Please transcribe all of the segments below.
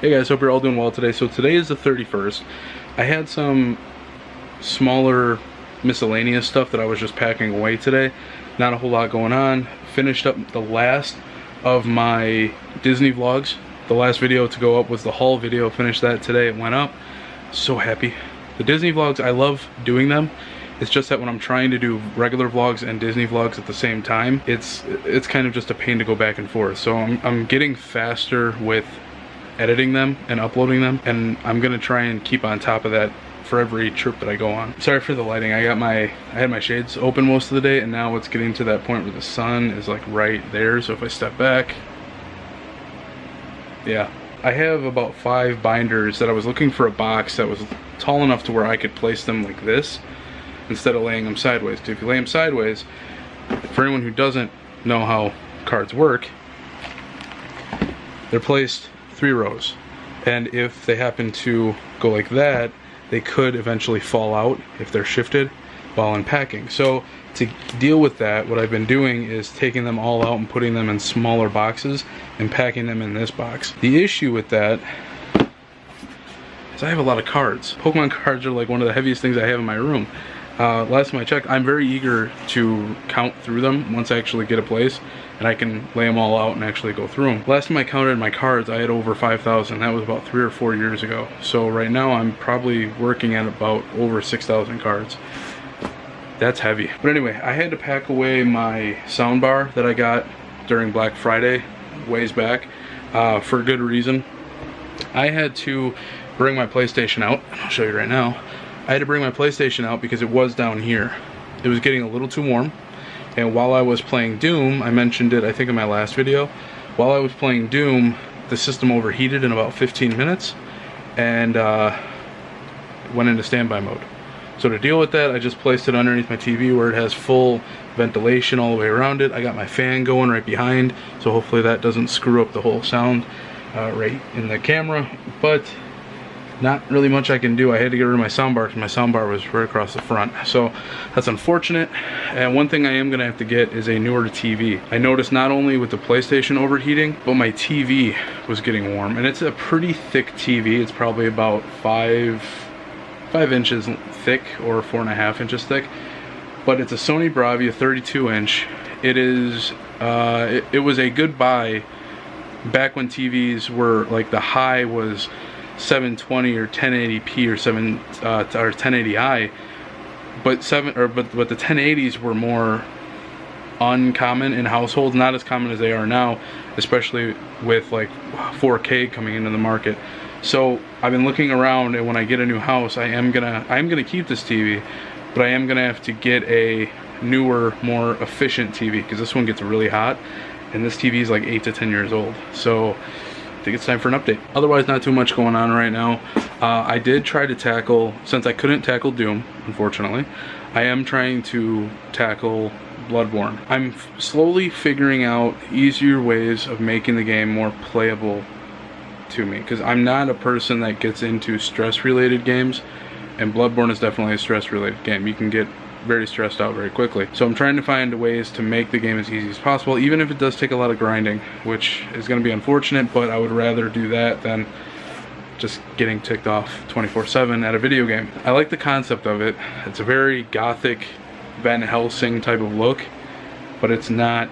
Hey guys, hope you're all doing well today. So today is the 31st. I had some smaller miscellaneous stuff that I was just packing away today. Not a whole lot going on. Finished up the last of my Disney vlogs. The last video to go up was the haul video. Finished that today. It went up. So happy. The Disney vlogs, I love doing them. It's just that when I'm trying to do regular vlogs and Disney vlogs at the same time, it's kind of just a pain to go back and forth. So I'm getting faster with editing them and uploading them, and I'm gonna try and keep on top of that for every trip that I go on. Sorry for the lighting. I had my shades open most of the day, and now it's getting to that point where the sun is like right there. So if I step back, yeah. I have about 5 binders that I was looking for a box that was tall enough to where I could place them like this instead of laying them sideways. Because if you lay them sideways, for anyone who doesn't know how cards work, they're placed 3 rows, and if they happen to go like that, they could eventually fall out if they're shifted while unpacking. So to deal with that, what I've been doing is taking them all out and putting them in smaller boxes and packing them in this box. The issue with that is I have a lot of cards. Pokemon cards are like one of the heaviest things I have in my room. Last time I checked, I'm very eager to count through them once I actually get a place and I can lay them all out and actually go through them. Last time I counted my cards, I had over 5,000. That was about 3 or 4 years ago. So right now I'm probably working at about over 6,000 cards. That's heavy. But anyway, I had to pack away my soundbar that I got during Black Friday, ways back, for good reason. I had to bring my PlayStation out, and I'll show you right now. I had to bring my PlayStation out because it was down here. It was getting a little too warm, and while I was playing Doom, I mentioned it I think in my last video, while I was playing Doom, the system overheated in about 15 minutes and went into standby mode. So to deal with that, I just placed it underneath my TV where it has full ventilation all the way around it. I got my fan going right behind, so hopefully that doesn't screw up the whole sound right in the camera, but not really much I can do. I had to get rid of my soundbar because my soundbar was right across the front. So that's unfortunate. And one thing I am gonna have to get is a newer TV. I noticed not only with the PlayStation overheating, but my TV was getting warm. And it's a pretty thick TV. It's probably about 5 inches thick or 4.5 inches thick. But it's a Sony Bravia 32-inch. It is, it was a good buy back when TVs were like the high was 720 or 1080p or 1080i, but the 1080s were more uncommon in households, not as common as they are now, especially with like 4K coming into the market. So I've been looking around, and when I get a new house, I am gonna keep this TV, but I am gonna have to get a newer, more efficient TV because this one gets really hot, and this TV is like 8 to 10 years old. So I think it's time for an update. Otherwise, not too much going on right now. I did try to tackle, since I couldn't tackle Doom, unfortunately, I am trying to tackle Bloodborne. I'm slowly figuring out easier ways of making the game more playable to me, because I'm not a person that gets into stress-related games, and Bloodborne is definitely a stress-related game. You can get very stressed out very quickly. So I'm trying to find ways to make the game as easy as possible, even if it does take a lot of grinding, which is going to be unfortunate, but I would rather do that than just getting ticked off 24/7 at a video game. I like the concept of it. It's a very gothic Van Helsing type of look, but it's not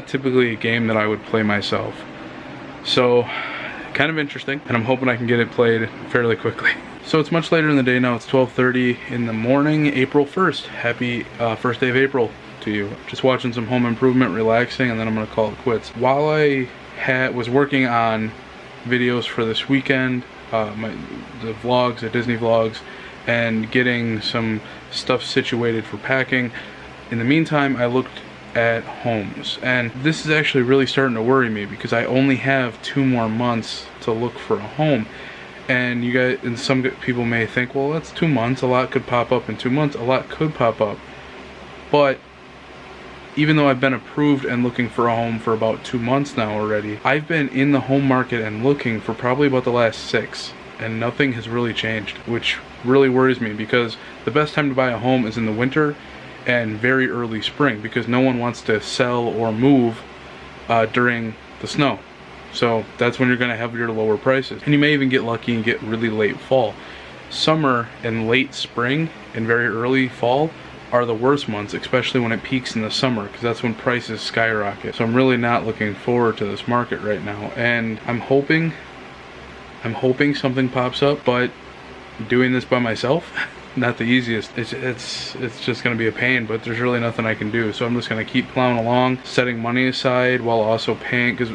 typically a game that I would play myself. So kind of interesting, and I'm hoping I can get it played fairly quickly. So it's much later in the day now. It's 12:30 in the morning, April 1st. Happy first day of April to you. Just watching some home improvement, relaxing, and then I'm gonna call it quits. While I was working on videos for this weekend, the vlogs, the Disney vlogs, and getting some stuff situated for packing, in the meantime I looked at homes, and this is actually really starting to worry me because I only have 2 more months to look for a home. And you guys, and some people may think, well, that's 2 months, a lot could pop up in 2 months. A lot could pop up, but even though I've been approved and looking for a home for about 2 months now already, I've been in the home market and looking for probably about the last 6, and nothing has really changed, which really worries me because the best time to buy a home is in the winter and very early spring, because no one wants to sell or move during the snow. So that's when you're going to have your lower prices. And you may even get lucky and get really late fall. Summer and late spring and very early fall are the worst months, especially when it peaks in the summer, because that's when prices skyrocket. So I'm really not looking forward to this market right now, and I'm hoping something pops up, but doing this by myself, not the easiest. It's just gonna be a pain, but there's really nothing I can do. So I'm just gonna keep plowing along, setting money aside while also paying, because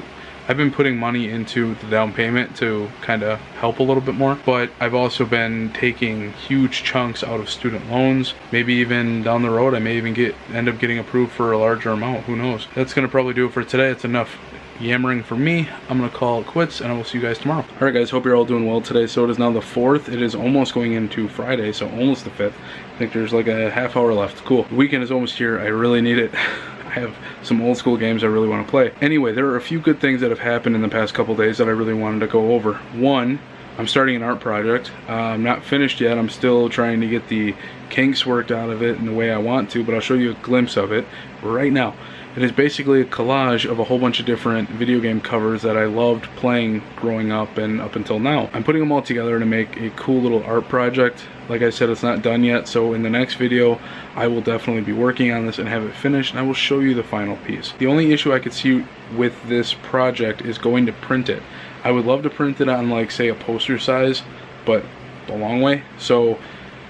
I've been putting money into the down payment to kind of help a little bit more, but I've also been taking huge chunks out of student loans. Maybe even down the road I may even end up getting approved for a larger amount, who knows. That's gonna probably do it for today. It's enough yammering for me. I'm gonna call it quits, and I will see you guys tomorrow. All right guys, hope you're all doing well today. So it is now the 4th. It is almost going into Friday, so almost the 5th. I think there's like a half hour left. Cool. The weekend is almost here. I really need it. I have some old school games I really want to play. Anyway, there are a few good things that have happened in the past couple days that I really wanted to go over. One, I'm starting an art project. I'm not finished yet. I'm still trying to get the kinks worked out of it in the way I want to, but I'll show you a glimpse of it right now. It is basically a collage of a whole bunch of different video game covers that I loved playing growing up and up until now. I'm putting them all together to make a cool little art project. Like I said, it's not done yet, so in the next video I will definitely be working on this and have it finished, and I will show you the final piece. The only issue I could see with this project is going to print it. I would love to print it on, like, say a poster size, but the long way. So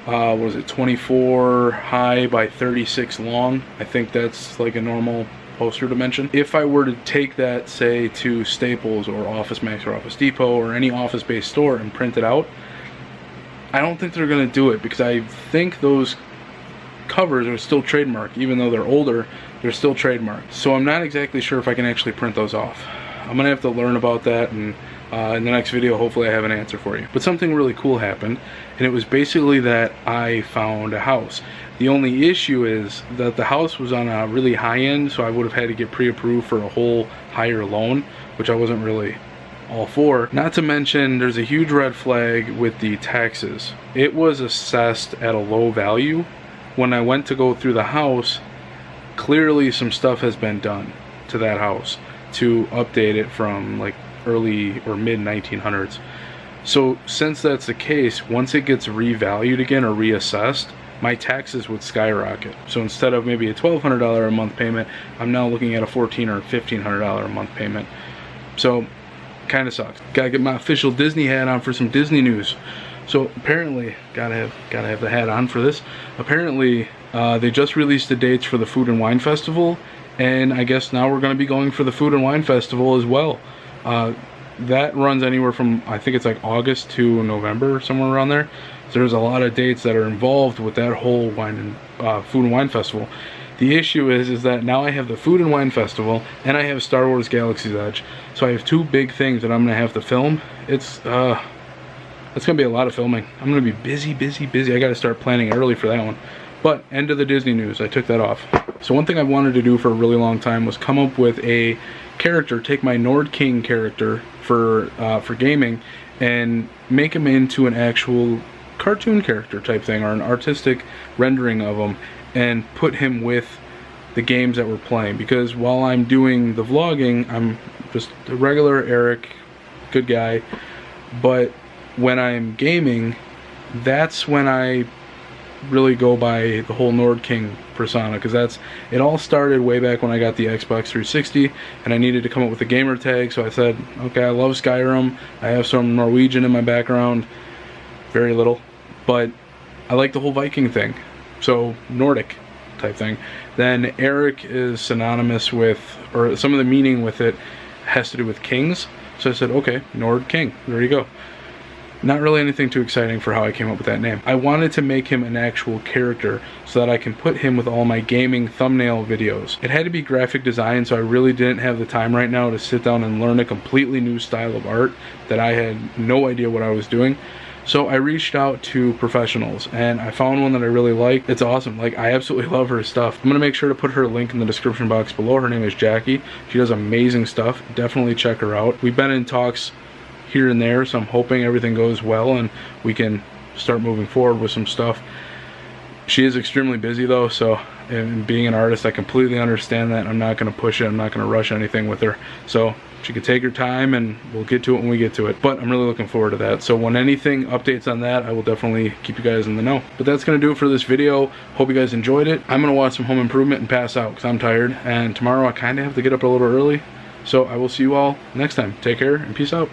what is it, 24 high by 36 long? I think that's like a normal poster dimension. If I were to take that, say, to Staples or Office Max or Office Depot or any office-based store and print it out, I don't think they're gonna do it, because I think those covers are still trademarked. Even though they're older, they're still trademarked. So I'm not exactly sure if I can actually print those off. I'm gonna have to learn about that, and in the next video hopefully I have an answer for you. But something really cool happened, and it was basically that I found a house. The only issue is that the house was on a really high end, so I would have had to get pre-approved for a whole higher loan, which I wasn't really all for. Not to mention, there's a huge red flag with the taxes. It was assessed at a low value. When I went to go through the house, clearly some stuff has been done to that house to update it from like early or mid 1900s. So since that's the case, once it gets revalued again or reassessed, my taxes would skyrocket. So instead of maybe a $1,200 a month payment, I'm now looking at a $1,400 or $1,500 a month payment. So kind of sucks. Gotta get my official Disney hat on for some Disney news. So apparently, gotta have the hat on for this. Apparently, they just released the dates for the Food and Wine Festival, and I guess now we're gonna be going for the Food and Wine Festival as well. That runs anywhere from, I think it's like August to November, somewhere around there. So there's a lot of dates that are involved with that whole Food and Wine Festival. The issue is that now I have the Food and Wine Festival, and I have Star Wars Galaxy's Edge. So I have two big things that I'm gonna have to film. It's gonna be a lot of filming. I'm gonna be busy. I gotta start planning early for that one. But end of the Disney news, I took that off. So one thing I wanted to do for a really long time was come up with a character, take my Nord King character for gaming, and make him into an actual cartoon character type thing, or an artistic rendering of him, and put him with the games that we're playing. Because while I'm doing the vlogging, I'm just a regular Eric, good guy, but when I'm gaming, that's when I really go by the whole Nord King persona, because it all started way back when I got the Xbox 360 and I needed to come up with a gamer tag. So I said, okay, I love Skyrim, I have some Norwegian in my background, very little, but I like the whole Viking thing, so Nordic type thing. Then Eric is synonymous with, or some of the meaning with it has to do with kings, so I said, okay, Nord King, there you go. Not really anything too exciting for how I came up with that name. I wanted to make him an actual character so that I can put him with all my gaming thumbnail videos. It had to be graphic design, so I really didn't have the time right now to sit down and learn a completely new style of art that I had no idea what I was doing. So I reached out to professionals, and I found one that I really like. It's awesome. Like, I absolutely love her stuff. I'm gonna make sure to put her link in the description box below. Her name is Jackie. She does amazing stuff. Definitely check her out. We've been in talks here and there, so I'm hoping everything goes well and we can start moving forward with some stuff. She is extremely busy though, so, and being an artist, I completely understand that. I'm not going to push it, I'm not going to rush anything with her. So She could take her time and we'll get to it when we get to it. But I'm really looking forward to that. So when anything updates on that, I will definitely keep you guys in the know. But that's going to do it for this video. Hope you guys enjoyed it. I'm going to watch some Home Improvement and pass out because I'm tired. And tomorrow I kind of have to get up a little early. So I will see you all next time. Take care and peace out.